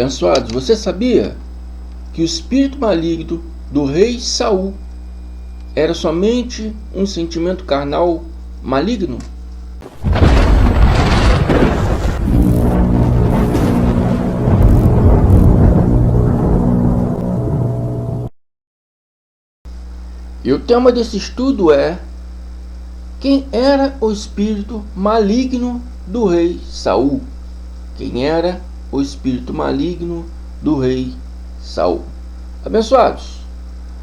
Abençoados, você sabia que o espírito maligno do rei Saul era somente um sentimento carnal maligno? E o tema desse estudo é: quem era o espírito maligno do rei Saul? Quem era o espírito maligno do rei Saul? Abençoados,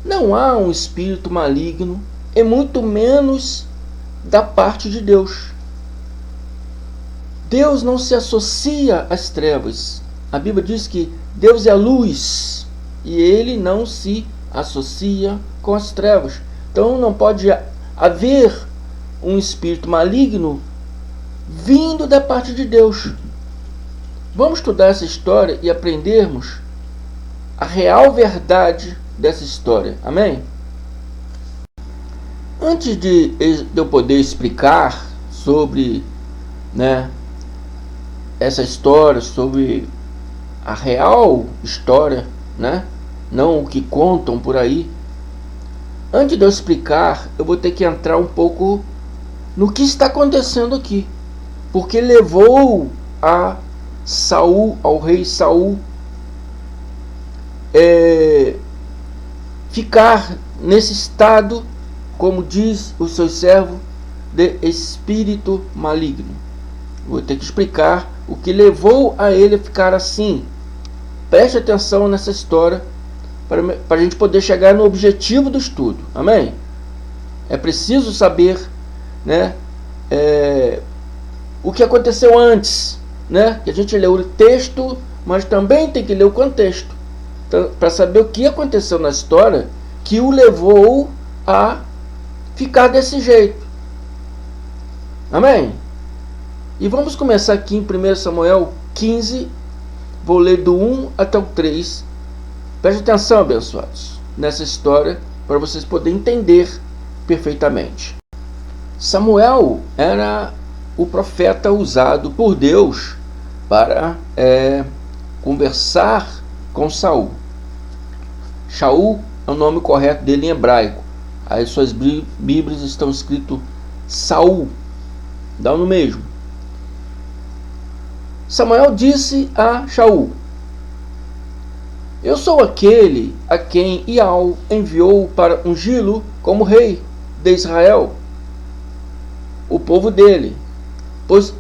não há um espírito maligno, e muito menos da parte de Deus. Deus não se associa às trevas. A Bíblia diz que Deus é a luz e ele não se associa com as trevas. Então não pode haver um espírito maligno vindo da parte de Deus. Vamos estudar essa história e aprendermos a real verdade dessa história. Amém? Antes de eu poder explicar sobre, essa história, sobre a real história, não o que contam por aí, antes de eu explicar, eu vou ter que entrar um pouco no que está acontecendo aqui, porque levou a Saul, ao rei Saul, ficar nesse estado, como diz o seu servo, de espírito maligno. Vou ter que explicar o que levou a ele a ficar assim. Preste atenção nessa história para a gente poder chegar no objetivo do estudo. Amém? É preciso saber, o que aconteceu antes, que a gente leu o texto, mas também tem que ler o contexto, para saber o que aconteceu na história que o levou a ficar desse jeito. Amém? E vamos começar aqui em 1 Samuel 15, vou ler do 1 até o 3. Preste atenção, abençoados, nessa história, para vocês poderem entender perfeitamente. Samuel era o profeta usado por Deus para conversar com Saul. Shaul é o nome correto dele em hebraico. As suas Bíblias estão escrito Saul, dá no mesmo. Samuel disse a Shaul: eu sou aquele a quem Iau enviou para ungí-lo como rei de Israel, o povo dele. Pois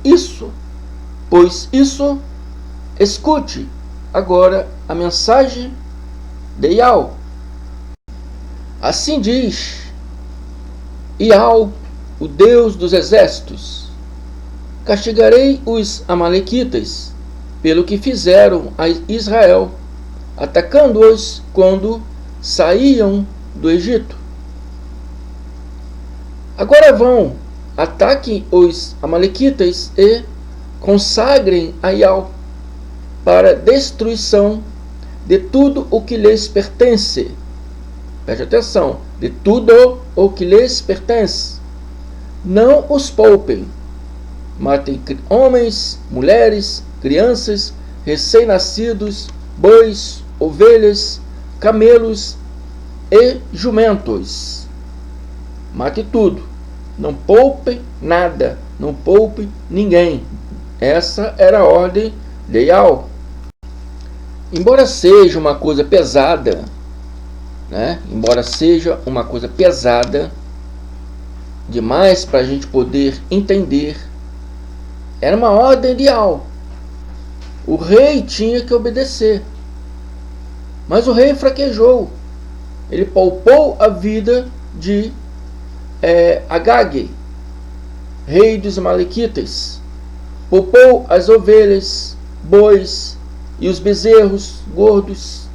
isso, escute agora a mensagem de Iau. Assim diz Iau, o Deus dos exércitos: castigarei os amalequitas pelo que fizeram a Israel, atacando-os quando saíam do Egito. Agora vão, ataquem os amalequitas e consagrem a Iau para destruição de tudo o que lhes pertence. Preste atenção, de tudo o que lhes pertence. Não os poupem. Matem homens, mulheres, crianças, recém-nascidos, bois, ovelhas, camelos e jumentos. Mate tudo. Não poupe nada. Não poupe ninguém. Essa era a ordem de Iau. Embora seja uma coisa pesada, demais para a gente poder entender, era uma ordem de Iau. O rei tinha que obedecer. Mas o rei fraquejou. Ele poupou a vida de Agag, rei dos amalequitas. Poupou as ovelhas, bois e os bezerros gordos,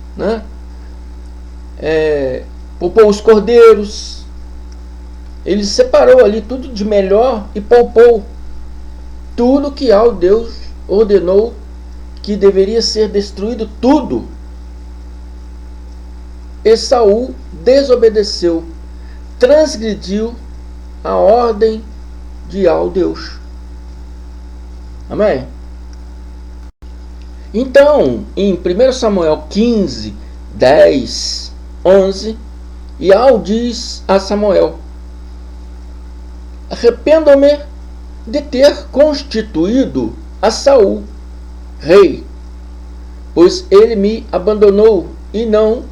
poupou os cordeiros. Ele separou ali tudo de melhor e poupou tudo que Deus ordenou que deveria ser destruído, tudo. E Saul desobedeceu, transgrediu a ordem de Deus. Amém? Então, em 1 Samuel 15, 10, 11, Ial diz a Samuel: arrependo-me de ter constituído a Saul rei, pois ele me abandonou e não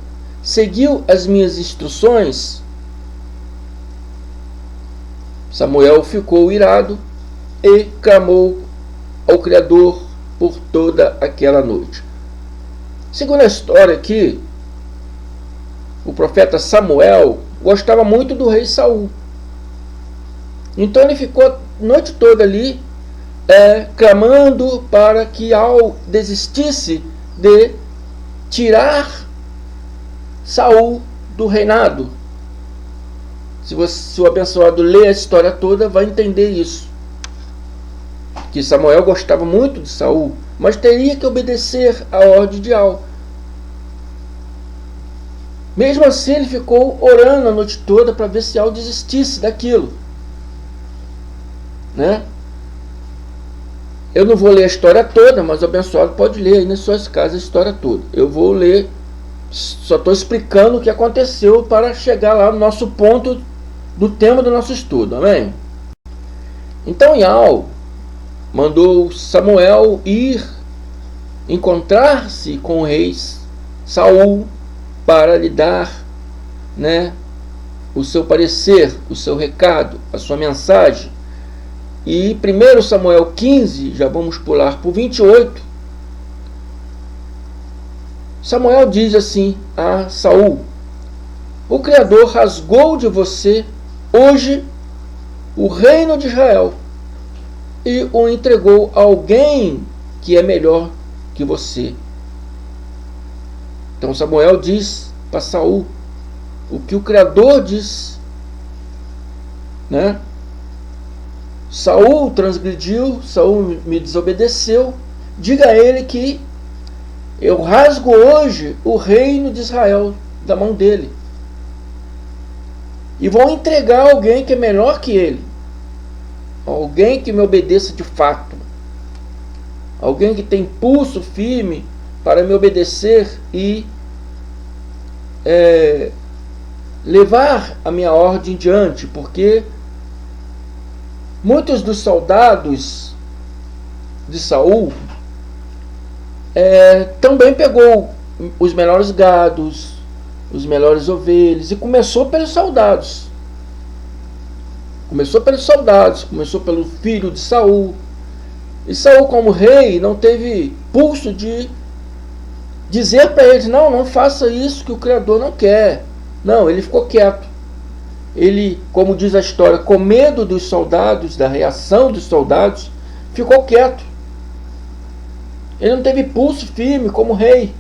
seguiu as minhas instruções. Samuel ficou irado e clamou ao Criador por toda aquela noite. Segundo a história aqui, o profeta Samuel gostava muito do rei Saul. Então ele ficou a noite toda ali clamando para que Ial desistisse de tirar Saul do reinado. Se o abençoado ler a história toda, vai entender isso. Que Samuel gostava muito de Saul, mas teria que obedecer à ordem de Ial. Mesmo assim, ele ficou orando a noite toda para ver se Ial desistisse daquilo, né? Eu não vou ler a história toda, mas o abençoado pode ler aí nas suas casas a história toda. Eu vou ler, só estou explicando o que aconteceu para chegar lá no nosso ponto do tema do nosso estudo, amém? Então Ial mandou Samuel ir encontrar-se com o rei Saul para lhe dar, né, o seu parecer, o seu recado, a sua mensagem. E 1 Samuel 15, já vamos pular para o 28, Samuel diz assim a Saul: o Criador rasgou de você hoje o reino de Israel e o entregou a alguém que é melhor que você. Então Samuel diz para Saul o que o Criador diz, né? Saul transgrediu, Saul me desobedeceu. Diga a ele que eu rasgo hoje o reino de Israel da mão dele e vou entregar alguém que é melhor que ele, alguém que me obedeça de fato, alguém que tem pulso firme para me obedecer e levar a minha ordem diante, porque muitos dos soldados de Saul também pegou os melhores gados, os melhores ovelhas, e começou pelos soldados. Começou pelo filho de Saul. E Saul, como rei, não teve pulso de dizer para eles: não faça isso que o Criador não quer. Não, ele ficou quieto. Ele, como diz a história, com medo dos soldados, da reação dos soldados, ficou quieto. Ele não teve pulso firme como rei.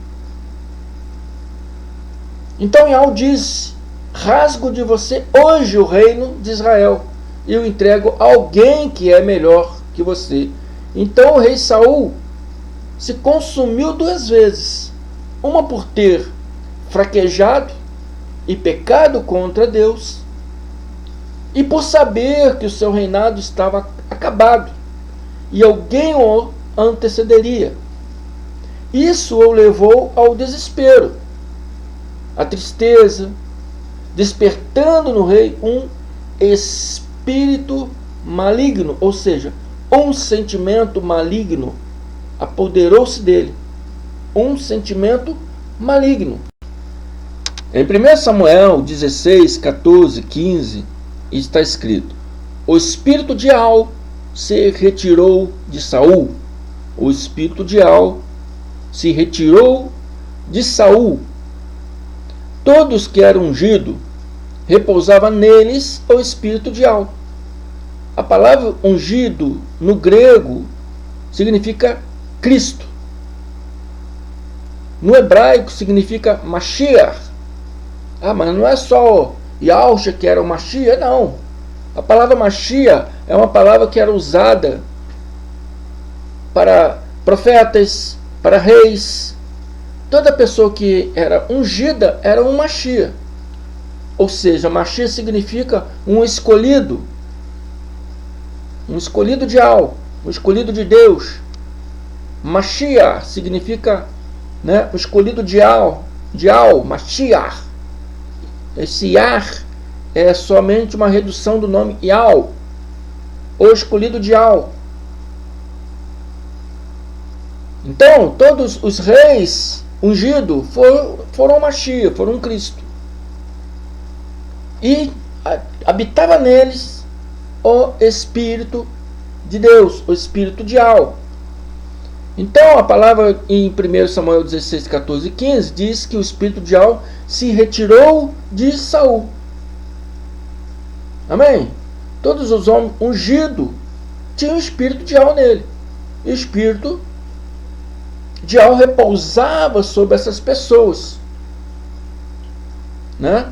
Então Ial diz: rasgo de você hoje o reino de Israel e o entrego a alguém que é melhor que você. Então o rei Saul se consumiu 2 vezes. Uma por ter fraquejado e pecado contra Deus, e por saber que o seu reinado estava acabado e alguém o antecederia. Isso o levou ao desespero, à tristeza, despertando no rei um espírito maligno, ou seja, um sentimento maligno apoderou-se dele. Um sentimento maligno. Em 1 Samuel 16, 14, 15, está escrito: o espírito de Ial se retirou de Saul. O espírito de Ial se retirou de Saul. Todos que eram ungidos, repousava neles o espírito de Ial. A palavra ungido no grego significa Cristo. No hebraico significa Mashiach. Mas não é só Yahushua que era o Mashiach, não. A palavra Mashiach é uma palavra que era usada para profetas, para reis. Toda pessoa que era ungida era um Mashiach. Ou seja, Mashiach significa um escolhido. Um escolhido de Al, um escolhido de Deus. Mashiach significa, né, o escolhido de Al, Mashiach. Esse Yah é somente uma redução do nome Yal, o escolhido de Al. Então, todos os reis ungidos foram Mashiach, foram Cristo. E habitava neles o Espírito de Deus, o Espírito de Al. Então, a palavra em 1 Samuel 16, 14 e 15 diz que o Espírito de Al se retirou de Saul. Amém? Todos os homens ungidos tinham o Espírito de Al nele. E o Espírito de Al repousava sobre essas pessoas, né?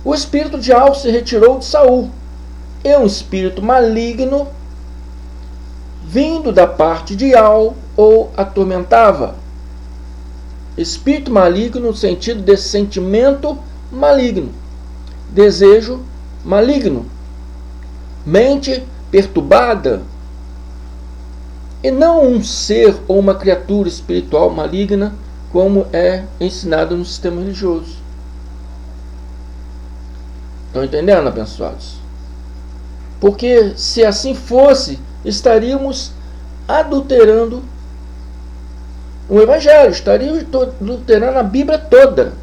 O espírito de Al se retirou de Saul, e um espírito maligno vindo da parte de Al o atormentava. Espírito maligno no sentido de sentimento maligno, desejo maligno, mente perturbada, e não um ser ou uma criatura espiritual maligna, como é ensinado no sistema religioso. Estão entendendo, abençoados? Porque se assim fosse, estaríamos adulterando o Evangelho, estaríamos adulterando a Bíblia toda.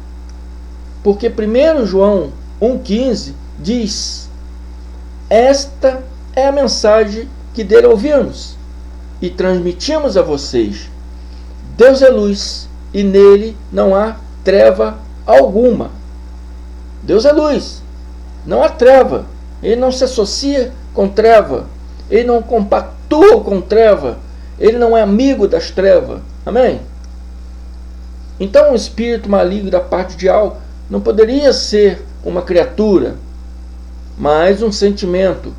Porque 1 João 1,15 diz: esta é a mensagem que dele ouvimos e transmitimos a vocês. Deus é luz e nele não há treva alguma. Deus é luz, não há treva. Ele não se associa com treva, ele não compactua com treva, ele não é amigo das trevas. Amém? Então o espírito maligno da parte de Al não poderia ser uma criatura, mas um sentimento.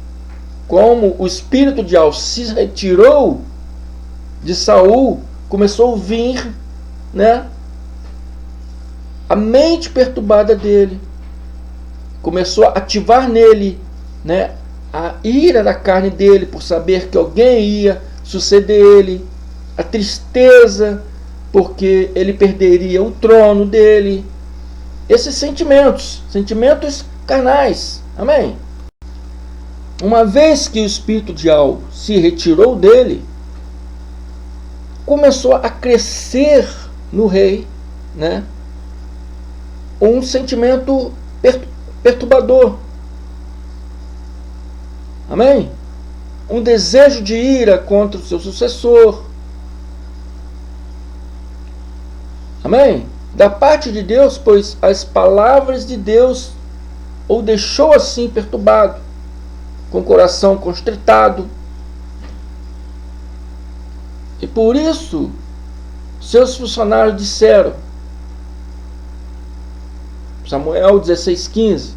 Como o espírito de Al se retirou de Saul, começou a vir, né, a mente perturbada dele, começou a ativar nele, né, a ira da carne dele por saber que alguém ia suceder ele, a tristeza porque ele perderia o trono dele, esses sentimentos carnais. Amém? Uma vez que o espírito de Al se retirou dele, começou a crescer no rei, né, um sentimento perturbador. Amém? Um desejo de ira contra o seu sucessor. Amém? Da parte de Deus, pois as palavras de Deus o deixou assim perturbado, com o coração constritado. E por isso seus funcionários disseram, Samuel 16,15,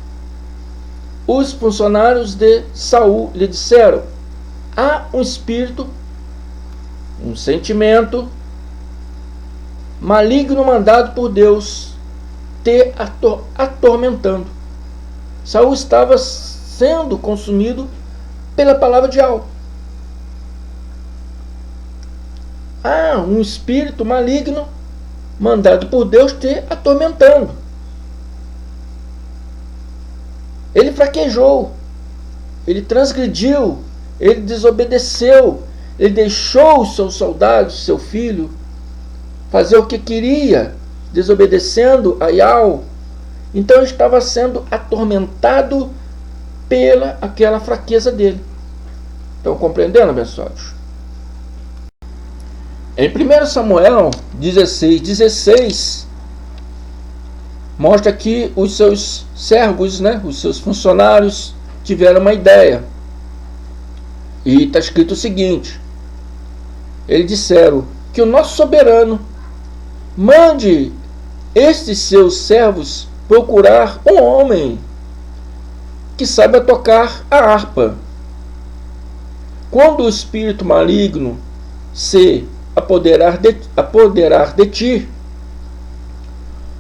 os funcionários de Saul lhe disseram: há um espírito, um sentimento maligno mandado por Deus te atormentando. Saul estava sendo consumido pela palavra de Al. Há um espírito maligno mandado por Deus te atormentando. Ele fraquejou, ele transgrediu, ele desobedeceu, ele deixou os seus soldados, seu filho, fazer o que queria, desobedecendo a Yahweh. Então ele estava sendo atormentado pela aquela fraqueza dele. Estão compreendendo, abençoados? Em 1 Samuel 16:16 mostra que os seus servos, né, os seus funcionários tiveram uma ideia. E está escrito o seguinte: eles disseram que o nosso soberano mande estes seus servos procurar um homem que saiba tocar a harpa. Quando o espírito maligno se apoderar de ti,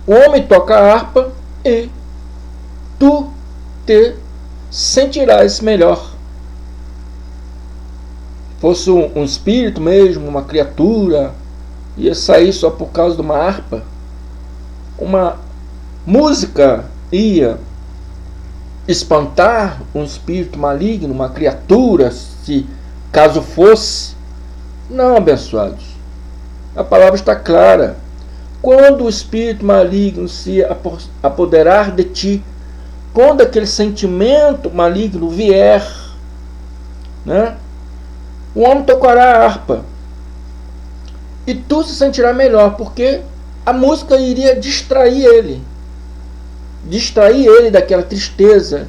o homem toca a harpa e tu te sentirás melhor. fosse um espírito mesmo, uma criatura, ia sair só por causa de uma harpa, uma música ia espantar um espírito maligno, uma criatura, se caso fosse. Não, abençoados. A palavra está clara. Quando o espírito maligno se apoderar de ti, quando aquele sentimento maligno vier, né, o homem tocará a harpa e tu se sentirá melhor, porque a música iria distrair ele daquela tristeza,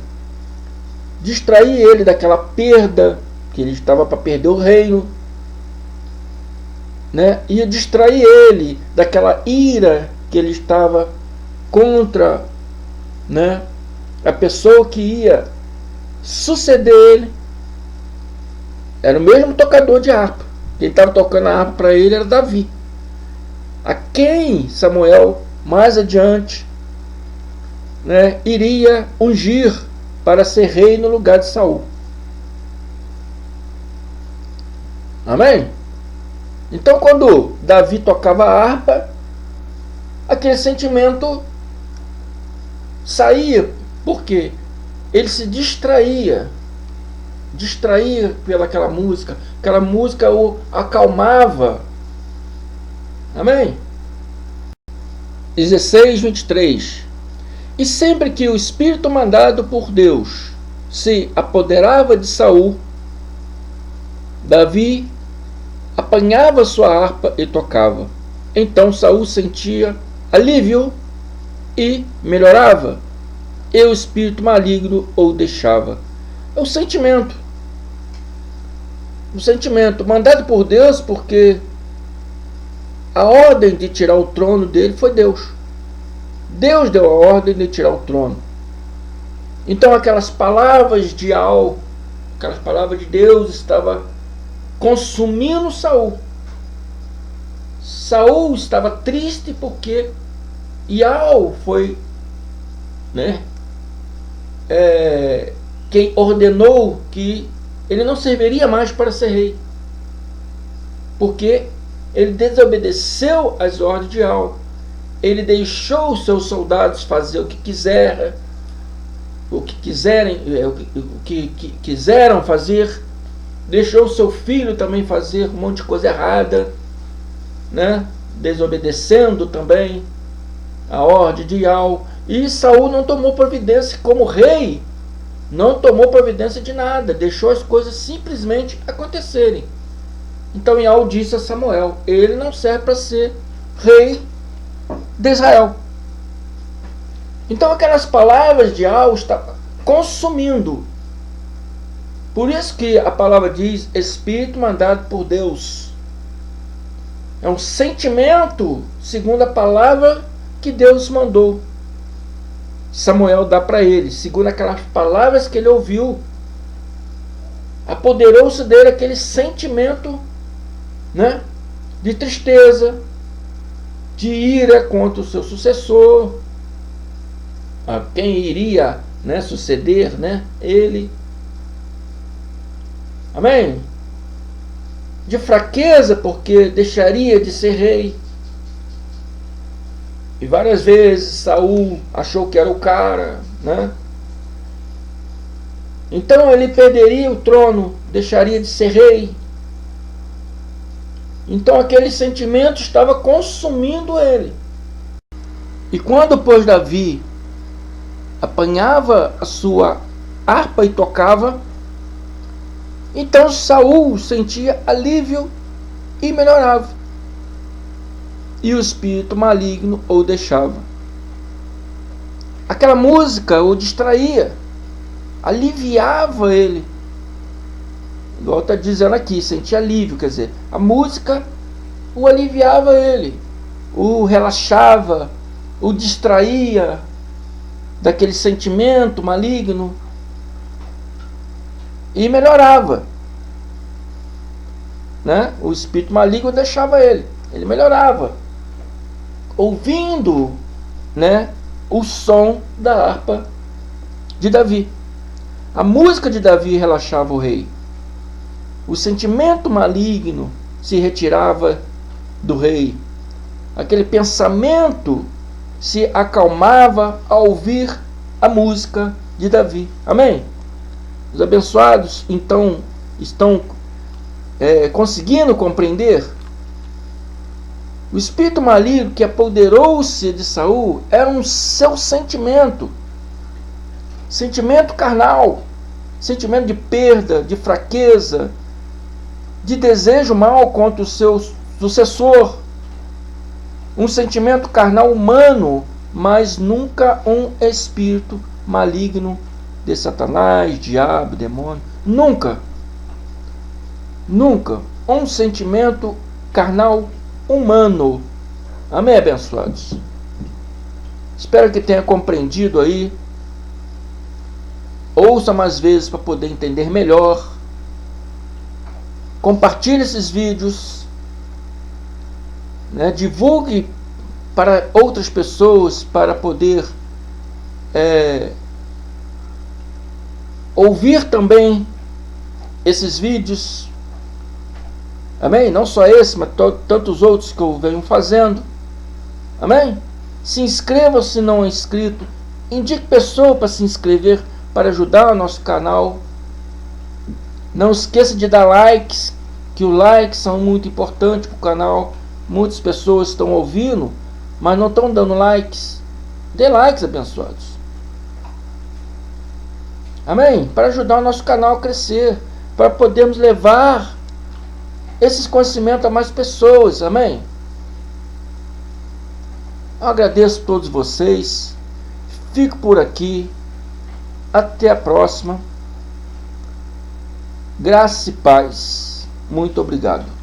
distrair ele daquela perda, que ele estava para perder o reino, né? Ia distrair ele daquela ira que ele estava contra, né, a pessoa que ia suceder ele. Era o mesmo tocador de harpa. Quem estava tocando a harpa para ele era Davi, a quem Samuel mais adiante, né, iria ungir para ser rei no lugar de Saul. Amém? Então, quando Davi tocava a harpa, aquele sentimento saía, porque ele se distraía pelaquela música. Aquela música o acalmava. Amém? 16, 23. E sempre que o espírito mandado por Deus se apoderava de Saul, Davi apanhava sua harpa e tocava. Então Saul sentia alívio e melhorava, e o espírito maligno o deixava. É o sentimento mandado por Deus, porque a ordem de tirar o trono dele foi Deus. Deus deu a ordem de tirar o trono. Então aquelas palavras de aquelas palavras de Deus estavam consumindo Saul. Saul estava triste porque Ial foi, né, quem ordenou que ele não serviria mais para ser rei, porque ele desobedeceu às ordens de Ial. Ele deixou os seus soldados fazer o que quiseram, o que quiseram fazer. Deixou o seu filho também fazer um monte de coisa errada, né? Desobedecendo também a ordem de Ial. E Saul não tomou providência como rei, não tomou providência de nada, deixou as coisas simplesmente acontecerem. Então Ial disse a Samuel: ele não serve para ser rei de Israel. Então aquelas palavras de Ial estavam consumindo. Por isso que a palavra diz espírito mandado por Deus. É um sentimento segundo a palavra que Deus mandou Samuel dar para ele, segundo aquelas palavras que ele ouviu. Apoderou-se dele aquele sentimento, né, de tristeza, de ira contra o seu sucessor, a quem iria, né, suceder, né, ele. Amém? De fraqueza, porque deixaria de ser rei. E várias vezes Saul achou que era o cara, né? Então ele perderia o trono, deixaria de ser rei. Então aquele sentimento estava consumindo ele. E quando, pois, Davi apanhava a sua harpa e tocava, então Saul sentia alívio e melhorava, e o espírito maligno o deixava. Aquela música o distraía, aliviava ele. Igual está dizendo aqui, sentia alívio, quer dizer, a música o aliviava ele, o relaxava, o distraía daquele sentimento maligno e melhorava, né? O espírito maligno deixava ele melhorava, ouvindo, né, o som da harpa de Davi. A música de Davi relaxava o rei. o sentimento maligno se retirava do rei. Aquele pensamento se acalmava ao ouvir a música de Davi. Amém? Os abençoados, então, estão conseguindo compreender? O espírito maligno que apoderou-se de Saul era um seu sentimento carnal, sentimento de perda, de fraqueza, de desejo mal contra o seu sucessor, um sentimento carnal humano, mas nunca um espírito maligno de Satanás, diabo, demônio. Nunca um sentimento carnal humano. Amém, abençoados? Espero que tenha compreendido aí. Ouça mais vezes para poder entender melhor. Compartilhe esses vídeos, né? Divulgue para outras pessoas para poder ouvir também esses vídeos. Amém? Não só esse, mas tantos outros que eu venho fazendo. Amém? Se inscreva se não é inscrito. Indique pessoa para se inscrever, para ajudar o nosso canal. Não esqueça de dar likes, que os likes são muito importantes para o canal. Muitas pessoas estão ouvindo, mas não estão dando likes. Dê likes, abençoados. Amém? Para ajudar o nosso canal a crescer, para podermos levar esses conhecimentos a mais pessoas. Amém? Eu agradeço a todos vocês. Fico por aqui. Até a próxima. Graça e paz. Muito obrigado.